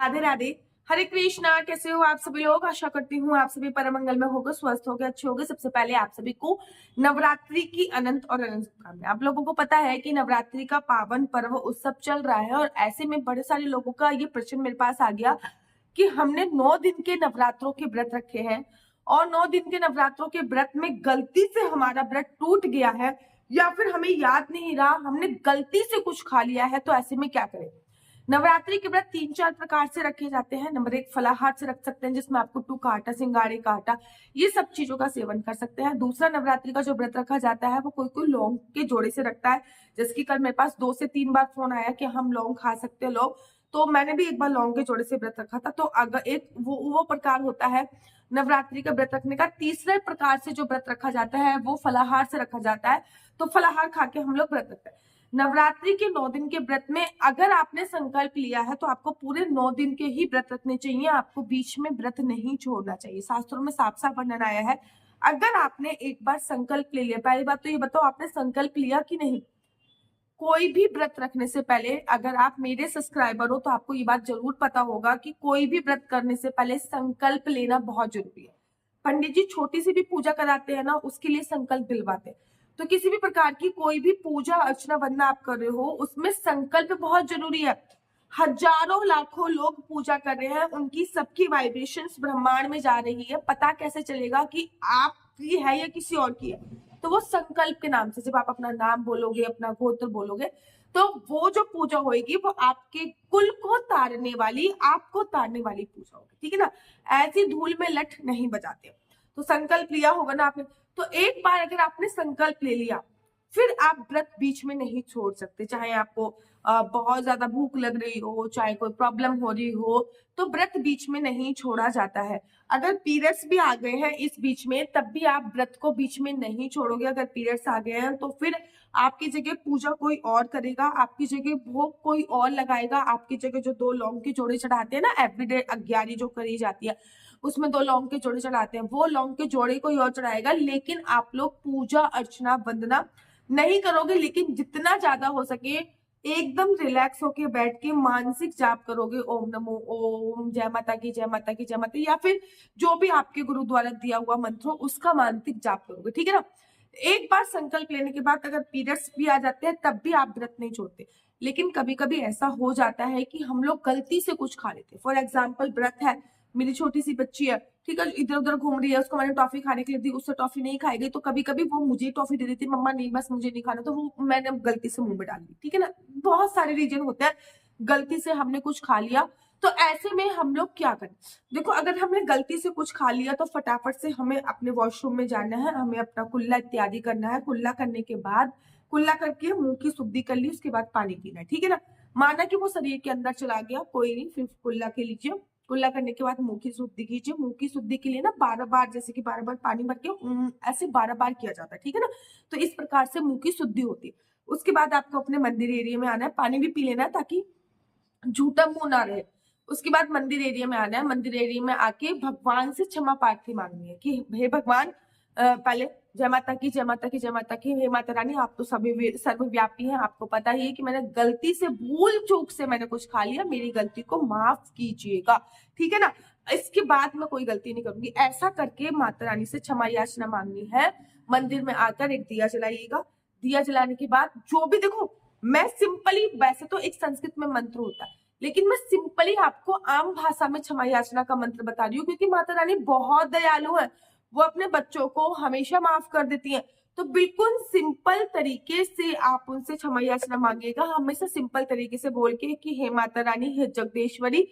राधे राधे। हरे कृष्णा। कैसे हो आप सभी लोग? आशा करती हूँ आप सभी परम मंगल में होगे, स्वस्थ होगे, अच्छे होगे। सबसे पहले आप सभी को नवरात्रि की अनंत और अनंत शुभकामनाएं। आप लोगों को पता है कि नवरात्रि का पावन पर्व उत्सव चल रहा है और ऐसे में बड़े सारे लोगों का ये प्रश्न मेरे पास आ गया कि हमने 9 दिन के नवरात्रों के व्रत रखे हैं और 9 दिन के नवरात्रों के व्रत में गलती से हमारा व्रत टूट गया है या फिर हमें याद नहीं रहा, हमने गलती से कुछ खा लिया है, तो ऐसे में क्या करें? नवरात्रि के व्रत 3-4 प्रकार से रखे जाते हैं। नंबर 1 फलाहार से रख सकते हैं, जिसमें आपको टू का आटा, सिंगाड़े का आटा, ये सब चीजों का सेवन कर सकते हैं। दूसरा नवरात्रि का जो व्रत रखा जाता है वो कोई कोई लौंग के जोड़े से रखता है। जैसे कि कल मेरे पास 2 से 3 बार फोन आया कि हम लौंग खा सकते हैं लोग, तो मैंने भी एक बार लौंग के जोड़े से व्रत रखा था। तो अगर एक वो प्रकार होता है नवरात्रि का व्रत रखने का। तीसरे प्रकार से जो व्रत रखा जाता है वो फलाहार से रखा जाता है, तो फलाहार खा के हम लोग व्रत रखते हैं। नवरात्रि के 9 दिन के व्रत में अगर आपने संकल्प लिया है तो आपको पूरे 9 दिन के ही व्रत रखने चाहिए, आपको बीच में व्रत नहीं छोड़ना चाहिए। शास्त्रों में साफ साफ वर्णन आया है। अगर आपने एक बार संकल्प ले लिया, पहली बात तो ये बताओ आपने संकल्प लिया कि नहीं? कोई भी व्रत रखने से पहले, अगर आप मेरे सब्सक्राइबर हो तो आपको ये बात जरूर पता होगा कि कोई भी व्रत करने से पहले संकल्प लेना बहुत जरूरी है। पंडित जी छोटी सी भी पूजा कराते हैं ना, उसके लिए संकल्प दिलवाते हैं। तो किसी भी प्रकार की कोई भी पूजा अर्चना वंदना आप कर रहे हो, उसमें संकल्प बहुत जरूरी है। हजारों लाखों लोग पूजा कर रहे हैं, उनकी सबकी वाइब्रेशंस ब्रह्मांड में जा रही है। पता कैसे चलेगा कि आपकी है या किसी और की है? तो वो संकल्प के नाम से, जब आप अपना नाम बोलोगे, अपना गोत्र बोलोगे, तो वो जो पूजा होगी वो आपके कुल को तारने वाली, आपको तारने वाली पूजा होगी, ठीक है ना? ऐसी धूल में लठ नहीं बजाते। तो संकल्प लिया होगा ना आपने, तो एक बार अगर आपने संकल्प ले लिया, फिर आप व्रत बीच में नहीं छोड़ सकते। चाहे आपको बहुत ज्यादा भूख लग रही हो, चाहे कोई प्रॉब्लम हो रही हो, तो व्रत बीच में नहीं छोड़ा जाता है। अगर पीरियड्स भी आ गए हैं इस बीच में, तब भी आप व्रत को बीच में नहीं छोड़ोगे। अगर पीरियड्स आ गए हैं तो फिर आपकी जगह पूजा कोई और करेगा, आपकी जगह भोग कोई और लगाएगा। आपकी जगह जो 2 लौंग के जोड़े चढ़ाते हैं ना, एवरीडे अज्ञारी जो करी जाती है, उसमें 2 लौंग के जोड़े चढ़ाते हैं, वो लौंग के जोड़े कोई और चढ़ाएगा। लेकिन आप लोग पूजा अर्चना वंदना नहीं करोगे, लेकिन जितना ज्यादा हो सके एकदम रिलैक्स होके बैठ के मानसिक जाप करोगे। ओम नमो ओम, जय माता की, जय माता की, जय माता, या फिर जो भी आपके गुरु द्वारा दिया हुआ मंत्र हो उसका मानसिक जाप करोगे, ठीक है ना? एक बार संकल्प लेने के बाद अगर पीरियड्स भी आ जाते हैं तब भी आप व्रत नहीं छोड़ते। लेकिन कभी कभी ऐसा हो जाता है कि हम लोग गलती से कुछ खा लेते हैं। फॉर एग्जाम्पल, व्रत है, मेरी छोटी सी बच्ची है, ठीक है, इधर उधर घूम रही है, उसको मैंने टॉफी खाने के लिए दी, उससे टॉफी नहीं खाई गई, तो कभी कभी वो मुझे टॉफी दे देती, मम्मा नहीं बस मुझे नहीं खाना, तो वो मैंने गलती से मुंह में डाल दी, ठीक है ना? बहुत सारे रीजन होते हैं, गलती से हमने कुछ खा लिया। तो ऐसे में हम लोग क्या करें? देखो, अगर हमने गलती से कुछ खा लिया तो फटाफट से हमें अपने वॉशरूम में जाना है, हमें अपना कुल्ला इत्यादि करना है। कुल्ला करने के बाद, कुल्ला करके मुंह की शुद्धि कर ली, उसके बाद पानी पीना है, ठीक है ना? माना कि वो शरीर के अंदर चला गया, कोई नहीं, फिर कुल्ला के लीजिए। कुल्ला करने के बाद मुंह की शुद्धि कीजिए। मुंह की शुद्धि के लिए ना 12 बार, जैसे कि 12 बार पानी भर के ऐसे 12 बार किया जाता है, ठीक है ना? तो इस प्रकार से मुंह की शुद्धि होती है। उसके बाद आपको अपने मंदिर एरिया में आना है, पानी भी पी लेना है ताकि झूठा मुंह ना रहे। उसके बाद मंदिर एरिया में आना है। मंदिर एरिया में आके भगवान से क्षमा प्रार्थी मांगनी है कि हे भगवान, पहले जय माता की, जय माता की, जय माता की, हे माता रानी, आप तो सभी सर्वव्यापी हैं, आपको पता ही है कि मैंने गलती से, भूल चूक से मैंने कुछ खा लिया, मेरी गलती को माफ कीजिएगा, ठीक है ना? इसके बाद मैं कोई गलती नहीं करूंगी। ऐसा करके माता रानी से क्षमा याचना मांगनी है। मंदिर में आकर एक दिया जलाइएगा। दिया जलाने के बाद जो भी, देखो मैं सिंपली, वैसे तो एक संस्कृत में मंत्र होता है, लेकिन मैं सिंपली आपको आम भाषा में क्षमा याचना का मंत्र बता रही हूँ, क्योंकि माता रानी बहुत दयालु है, वो अपने बच्चों को हमेशा माफ कर देती है। तो बिल्कुल सिंपल तरीके से आप उनसे क्षमा याचना मांगिएगा, हमेशा सिंपल तरीके से बोल के कि हे माता रानी, हे जगदीश्वरी,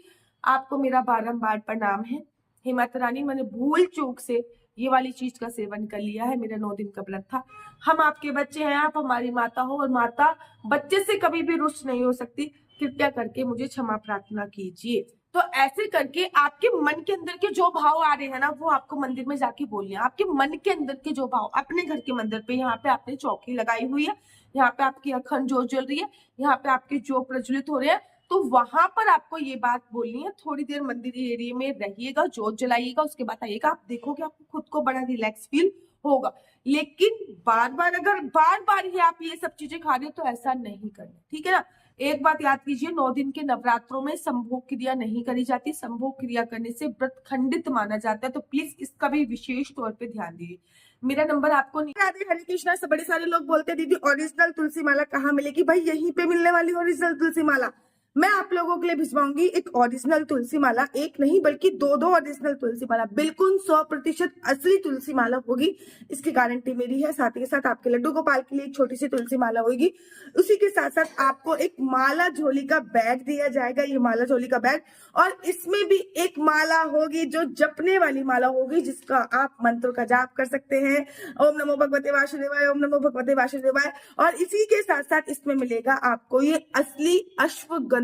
आपको मेरा बारंबार प्रणाम है। हे माता रानी, मैंने भूल चूक से ये वाली चीज का सेवन कर लिया है, मेरा 9 दिन का व्रत था। हम आपके बच्चे हैं, आप हमारी माता हो, और माता बच्चे से कभी भी रुष्ट नहीं हो सकती। कृपया करके मुझे क्षमा प्रार्थना कीजिए। तो ऐसे करके आपके मन के अंदर के जो भाव आ रहे हैं ना, वो आपको मंदिर में जाके बोलने हैं। आपके मन के अंदर के जो भाव, अपने घर के मंदिर पे, यहाँ पे आपने चौकी लगाई हुई है, यहाँ पे आपकी अखंड जोत जल रही है, यहाँ पे आपके जो प्रज्वलित हो रहे हैं, तो वहां पर आपको ये बात बोलनी है। थोड़ी देर मंदिर एरिया में रहिएगा, जोत जलाइएगा, उसके बाद आइएगा, आप देखोगे आपको खुद को बड़ा रिलैक्स फील होगा। लेकिन बार बार, अगर बार बार ही आप ये सब चीजें खा रहे हो तो ऐसा नहीं करना, ठीक है ना? एक बात याद कीजिए, 9 दिन के नवरात्रों में संभोग क्रिया नहीं करी जाती। संभोग क्रिया करने से व्रत खंडित माना जाता है, तो प्लीज इसका भी विशेष तौर पे ध्यान दीजिए। मेरा नंबर आपको नहीं। राधे हरे कृष्णा। से बड़े सारे लोग बोलते हैं दीदी ओरिजिनल तुलसी माला कहाँ मिलेगी? भाई यहीं पे मिलने वाली ओरिजिनल तुलसी माला मैं आप लोगों के लिए भिजवाऊंगी। एक ओरिजिनल तुलसी माला, एक नहीं बल्कि दो ओरिजिनल तुलसी माला, बिल्कुल 100% असली तुलसी माला होगी, इसकी गारंटी मेरी है। साथ ही साथ आपके लड्डू गोपाल के लिए एक छोटी सी तुलसी माला होगी। उसी के साथ साथ आपको एक माला झोली का बैग दिया जाएगा, ये माला झोली का बैग, और इसमें भी एक माला होगी जो जपने वाली माला होगी, जिसका आप मंत्र का जाप कर सकते हैं। ओम नमो भगवते वासुदेवाय, ओम नमो भगवते वासुदेवाय। और इसी के साथ साथ इसमें मिलेगा आपको ये असली अश्वगंधा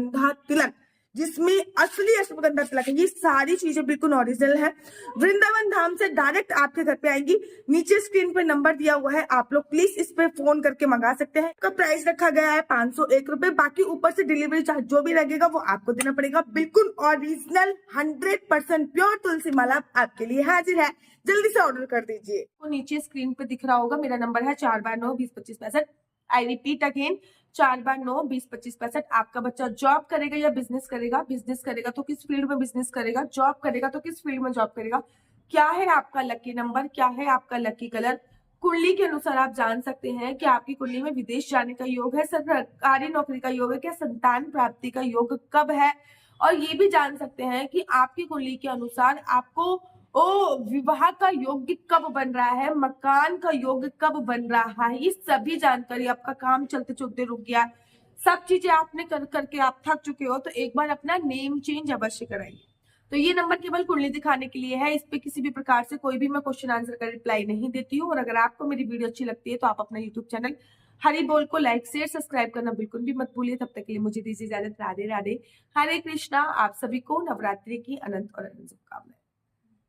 तिलक, जिसमें असली अश्वगंधा तिलक है। ये सारी चीजें बिल्कुल ओरिजिनल है, वृंदावन धाम से डायरेक्ट आपके घर पे आएंगी। नीचे स्क्रीन पे नंबर दिया हुआ है, आप लोग प्लीज इस पे फोन करके मंगा सकते हैं। इसका प्राइस रखा गया है 501 रुपए, बाकी ऊपर से डिलीवरी चार्ज जो भी लगेगा वो आपको देना पड़ेगा। बिल्कुल ओरिजिनल 100% प्योर तुलसी माला आपके लिए हाजिर है, जल्दी से ऑर्डर कर दीजिए। तो नीचे स्क्रीन पे दिख रहा होगा, मेरा नंबर है 4/9 20 25 65। I repeat again, 4/9 20 25 65। आपका बच्चा जॉब करेगा या बिजनेस करेगा? बिजनेस करेगा तो किस फील्ड में बिजनेस करेगा? जॉब करेगा तो किस फील्ड में जॉब करेगा? क्या है आपका लकी नंबर? क्या है आपका लकी कलर? कुंडली के अनुसार आप जान सकते हैं कि आपकी कुंडली में विदेश जाने का योग है, सरकारी नौकरी का योग है, क्या संतान प्राप्ति का योग कब है, और ये भी जान सकते हैं कि आपकी कुंडली के अनुसार आपको विवाह का योग कब बन रहा है, मकान का योग कब बन रहा है। ये सभी जानकारी, आपका काम चलते चलते रुक गया, सब चीजें आपने कर करके आप थक चुके हो, तो एक बार अपना नेम चेंज अवश्य कराइए। तो ये नंबर केवल कुंडली दिखाने के लिए है, इस पे किसी भी प्रकार से कोई भी मैं क्वेश्चन आंसर का रिप्लाई नहीं देती हूँ। और अगर आपको मेरी वीडियो अच्छी लगती है तो आप अपना यूट्यूब चैनल हरी बोल को लाइक शेयर सब्सक्राइब करना बिल्कुल भी मत भूलिए। तब तक के लिए मुझे दीजिए इजाजत। राधे राधे, हरे कृष्णा। आप सभी को नवरात्रि की अनंत और अनंत शुभकामनाएं।